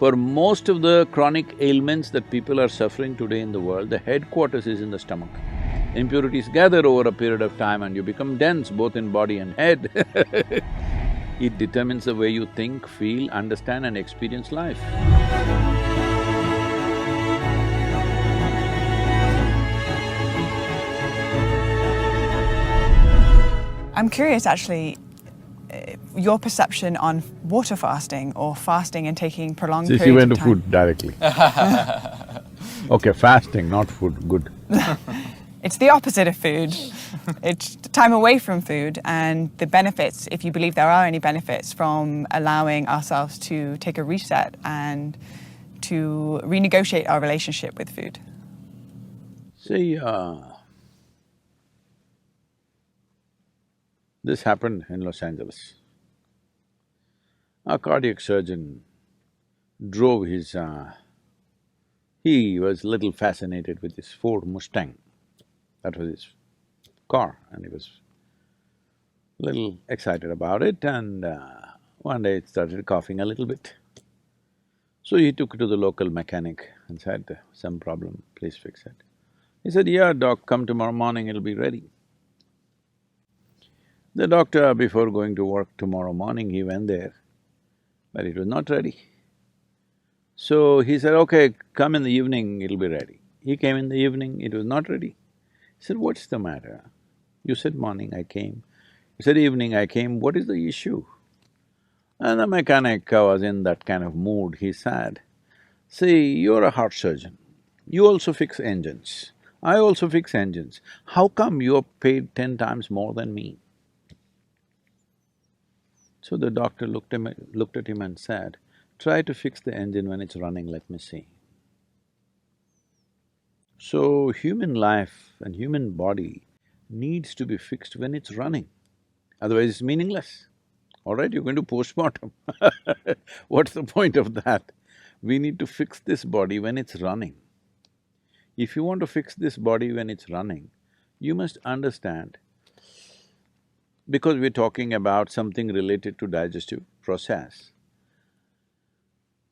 For most of the chronic ailments that people are suffering today in the world, the headquarters is in the stomach. Impurities gather over a period of time and you become dense both in body and head. It determines the way you think, feel, understand and experience life. I'm curious actually, your perception on water fasting or fasting and taking prolonged periods of time. She went to food directly. Okay, fasting, not food, good. It's the opposite of food. It's time away from food and the benefits, if you believe there are any benefits from allowing ourselves to take a reset and to renegotiate our relationship with food. See, this happened in Los Angeles. A cardiac surgeon drove his… he was little fascinated with his Ford Mustang. That was his car and he was little excited about it and one day it started coughing a little bit. So he took it to the local mechanic and said, some problem, please fix it. He said, yeah, doc, come tomorrow morning, it'll be ready. The doctor, before going to work tomorrow morning, he went there, but it was not ready. So he said, okay, come in the evening, it'll be ready. He came in the evening, it was not ready. He said, what's the matter? You said morning, I came. He said, evening, I came, what is the issue? And the mechanic was in that kind of mood, he said, see, you're a heart surgeon, you also fix engines, I also fix engines. How come you're paid 10 times more than me? So the doctor looked at him and said, try to fix the engine when it's running, let me see. So human life and human body needs to be fixed when it's running, otherwise it's meaningless. All right, you're going to postmortem what's the point of that? We need to fix this body when it's running. If you want to fix this body when it's running, you must understand, because we're talking about something related to digestive process,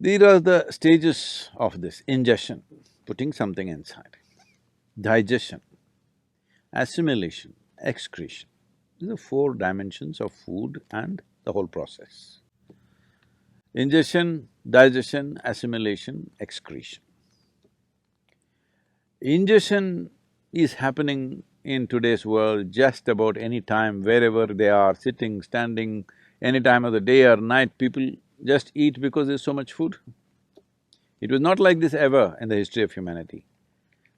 these are the stages of this: ingestion, putting something inside; digestion, assimilation, excretion. These are four dimensions of food and the whole process. Ingestion, digestion, assimilation, excretion. Ingestion is happening in today's world just about any time, wherever they are, sitting, standing, any time of the day or night, people just eat because there's so much food. It was not like this ever in the history of humanity.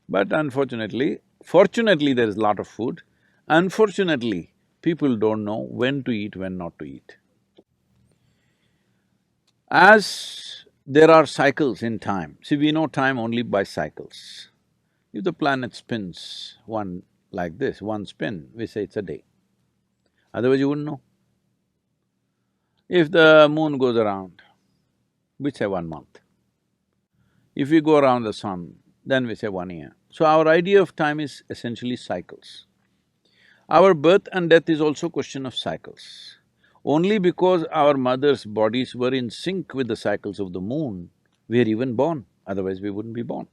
But unfortunately, fortunately there is a lot of food. Unfortunately, people don't know when to eat, when not to eat. As there are cycles in time, see, we know time only by cycles. If the planet spins one like this, one spin, we say it's a day. Otherwise you wouldn't know. If the moon goes around, we say 1 month. If we go around the sun, then we say 1 year. So our idea of time is essentially cycles. Our birth and death is also a question of cycles. Only because our mothers' bodies were in sync with the cycles of the moon, we are even born, otherwise we wouldn't be born.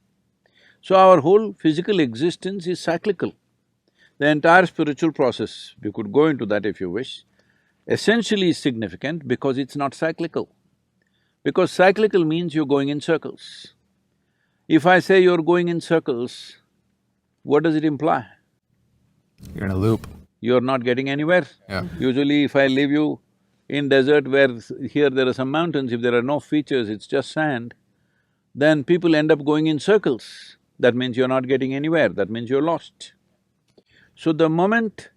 So our whole physical existence is cyclical. The entire spiritual process, we could go into that if you wish, essentially is significant because it's not cyclical. Because cyclical means you're going in circles. If I say you're going in circles, what does it imply? You're in a loop. You're not getting anywhere. Yeah. Usually if I leave you in desert where here there are some mountains, if there are no features, it's just sand, then people end up going in circles. That means you're not getting anywhere, that means you're lost. So the moment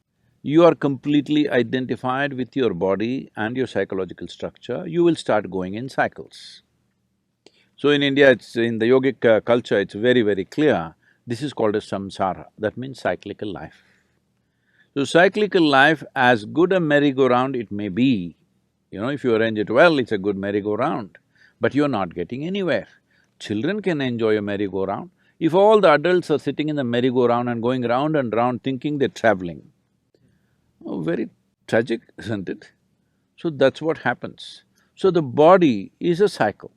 you are completely identified with your body and your psychological structure, you will start going in cycles. So in India, it's… in the yogic culture, it's very, very clear, this is called as samsara, that means cyclical life. So cyclical life, as good a merry-go-round it may be, if you arrange it well, it's a good merry-go-round, but you're not getting anywhere. Children can enjoy a merry-go-round. If all the adults are sitting in the merry-go-round and going round and round thinking they're traveling, oh, very tragic, isn't it? So that's what happens. So the body is a cycle.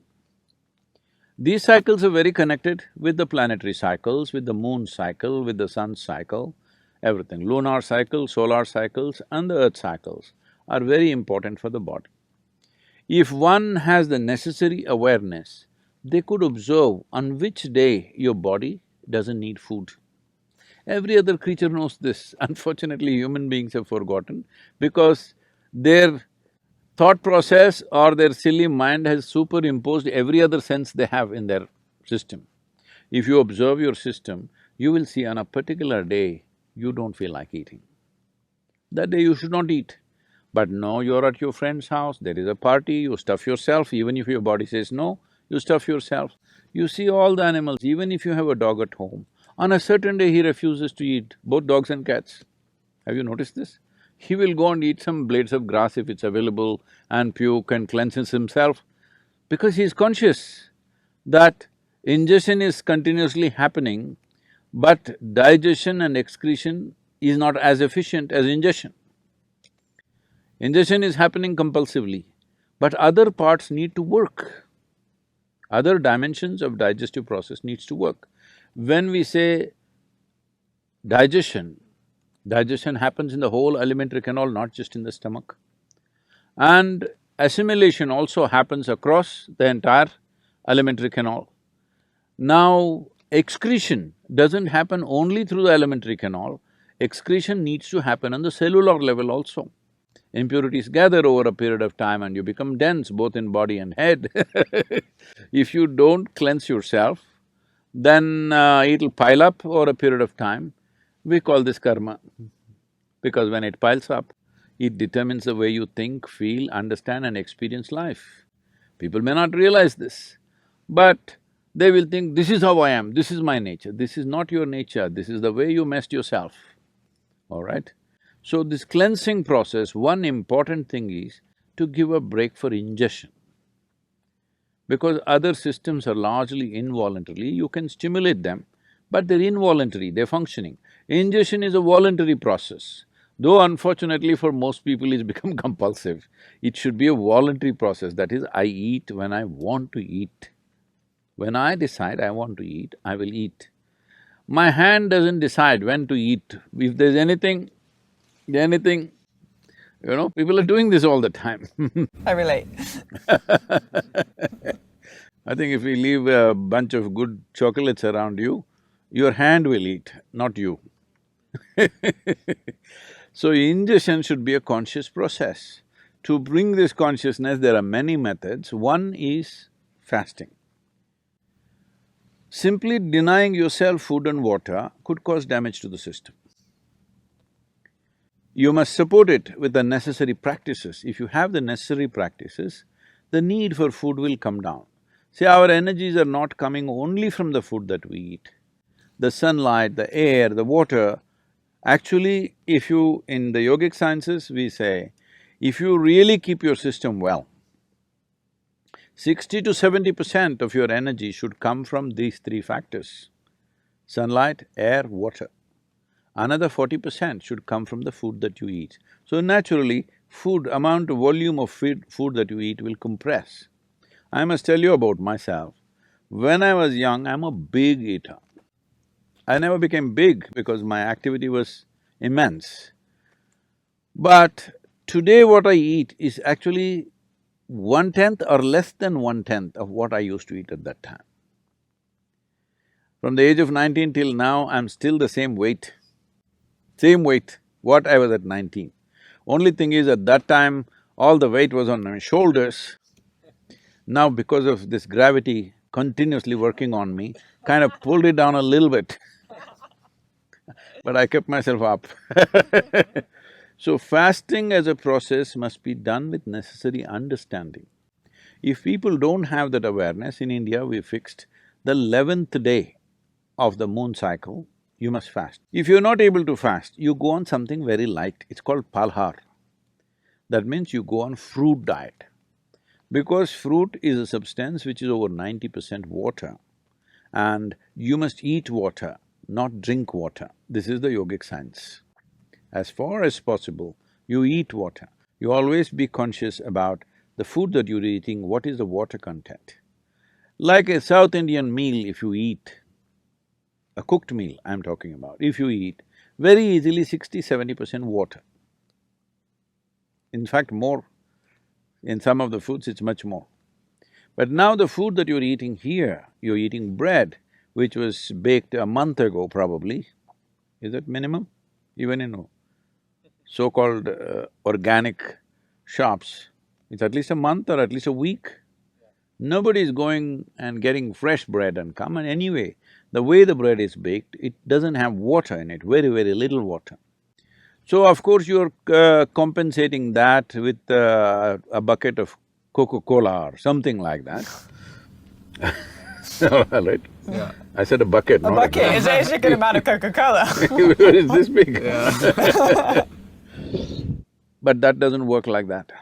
These cycles are very connected with the planetary cycles, with the moon cycle, with the sun cycle, everything. Lunar cycle, solar cycles and the earth cycles are very important for the body. If one has the necessary awareness, they could observe on which day your body doesn't need food. Every other creature knows this. Unfortunately, human beings have forgotten because their thought process or their silly mind has superimposed every other sense they have in their system. If you observe your system, you will see on a particular day, you don't feel like eating. That day you should not eat. But no, you're at your friend's house, there is a party, you stuff yourself, even if your body says no, you stuff yourself. You see all the animals, even if you have a dog at home, on a certain day he refuses to eat, both dogs and cats. Have you noticed this? He will go and eat some blades of grass if it's available and puke and cleanses himself because he is conscious that ingestion is continuously happening, but digestion and excretion is not as efficient as ingestion. Ingestion is happening compulsively, but other parts need to work. Other dimensions of digestive process needs to work. When we say digestion, digestion happens in the whole alimentary canal, not just in the stomach. And assimilation also happens across the entire alimentary canal. Now, excretion doesn't happen only through the alimentary canal, excretion needs to happen on the cellular level also. Impurities gather over a period of time and you become dense both in body and head. If you don't cleanse yourself, then it'll pile up over a period of time. We call this karma, because when it piles up, it determines the way you think, feel, understand and experience life. People may not realize this, but they will think, this is how I am, this is my nature. This is not your nature, this is the way you messed yourself, all right? So this cleansing process, one important thing is to give a break for ingestion. Because other systems are largely involuntarily, you can stimulate them, but they're involuntary, they're functioning. Ingestion is a voluntary process, though unfortunately for most people it's become compulsive. It should be a voluntary process, that is, I eat when I want to eat. When I decide I want to eat, I will eat. My hand doesn't decide when to eat. If there's anything, people are doing this all the time. I relate. I think if we leave a bunch of good chocolates around you, your hand will eat, not you. So ingestion should be a conscious process. To bring this consciousness, there are many methods. One is fasting. Simply denying yourself food and water could cause damage to the system. You must support it with the necessary practices. If you have the necessary practices, the need for food will come down. See, our energies are not coming only from the food that we eat. The sunlight, the air, the water, actually, if you… in the yogic sciences, we say, if you really keep your system well, 60 to 70% of your energy should come from these three factors: sunlight, air, water. Another 40% should come from the food that you eat. So naturally, amount of volume of food that you eat will compress. I must tell you about myself. When I was young, I'm a big eater. I never became big because my activity was immense. But today what I eat is actually 1/10 or less than 1/10 of what I used to eat at that time. From the age of 19 till now, I'm still the same weight, what I was at 19. Only thing is, at that time, all the weight was on my shoulders. Now because of this gravity continuously working on me, kind of pulled it down a little bit. But I kept myself up. So fasting as a process must be done with necessary understanding. If people don't have that awareness, in India we fixed the 11th day of the moon cycle, you must fast. If you're not able to fast, you go on something very light, it's called palhar. That means you go on fruit diet. Because fruit is a substance which is over 90% water, and you must eat water, not drink water. This is the yogic science. As far as possible, you eat water. You always be conscious about the food that you're eating, what is the water content. Like a South Indian meal, if you eat, a cooked meal I'm talking about, if you eat, very easily 60–70% water. In fact, more. In some of the foods, it's much more. But now the food that you're eating here, you're eating bread, which was baked a month ago probably. Is that minimum? Even in so-called organic shops, it's at least a month or at least a week. Nobody is going and getting fresh bread and come, and anyway, the way the bread is baked, it doesn't have water in it, very, very little water. So of course you're compensating that with a bucket of Coca-Cola or something like that. Right? Yeah. I said a bucket, A not bucket is a good amount of Coca-Cola. It's this big. Yeah. But that doesn't work like that.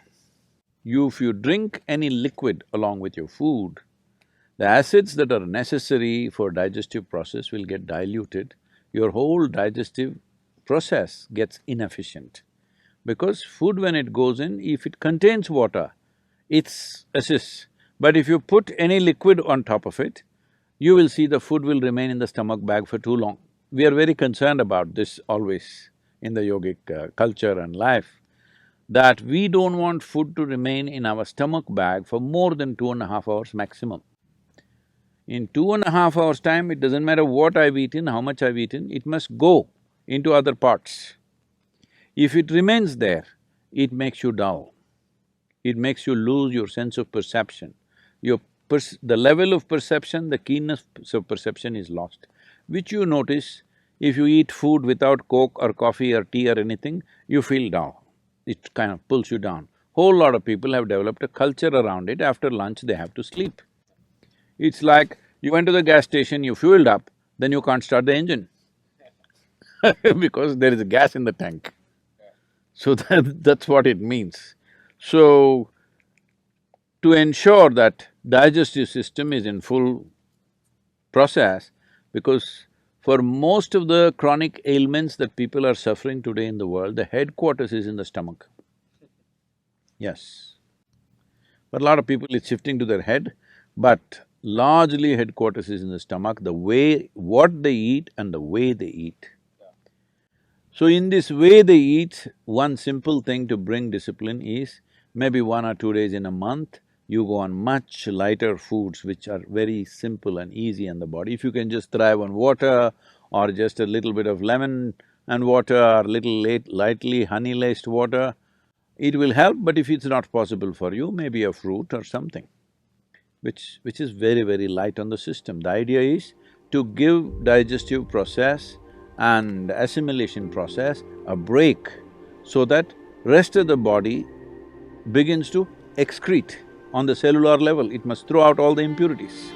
If you drink any liquid along with your food, the acids that are necessary for digestive process will get diluted, your whole digestive process gets inefficient. Because food when it goes in, if it contains water, it assists. But if you put any liquid on top of it, you will see the food will remain in the stomach bag for too long. We are very concerned about this always in the yogic culture and life, that we don't want food to remain in our stomach bag for more than 2.5 hours maximum. In 2.5 hours' time, it doesn't matter what I've eaten, how much I've eaten, it must go into other parts. If it remains there, it makes you dull. It makes you lose your sense of perception. The level of perception, the keenness of perception is lost, which you notice if you eat food without Coke or coffee or tea or anything, you feel dull. It kind of pulls you down. Whole lot of people have developed a culture around it, after lunch they have to sleep. It's like you went to the gas station, you fueled up, then you can't start the engine because there is gas in the tank. So that's what it means. So, to ensure that digestive system is in full process, because for most of the chronic ailments that people are suffering today in the world, the headquarters is in the stomach. Yes. For a lot of people it's shifting to their head, but largely headquarters is in the stomach, the way… what they eat and the way they eat. So in this way they eat, one simple thing to bring discipline is maybe 1 or 2 days in a month, you go on much lighter foods which are very simple and easy on the body. If you can just thrive on water or just a little bit of lemon and water or little lightly honey-laced water, it will help, but if it's not possible for you, maybe a fruit or something, which is very, very light on the system. The idea is to give digestive process and assimilation process a break so that rest of the body begins to excrete on the cellular level, it must throw out all the impurities.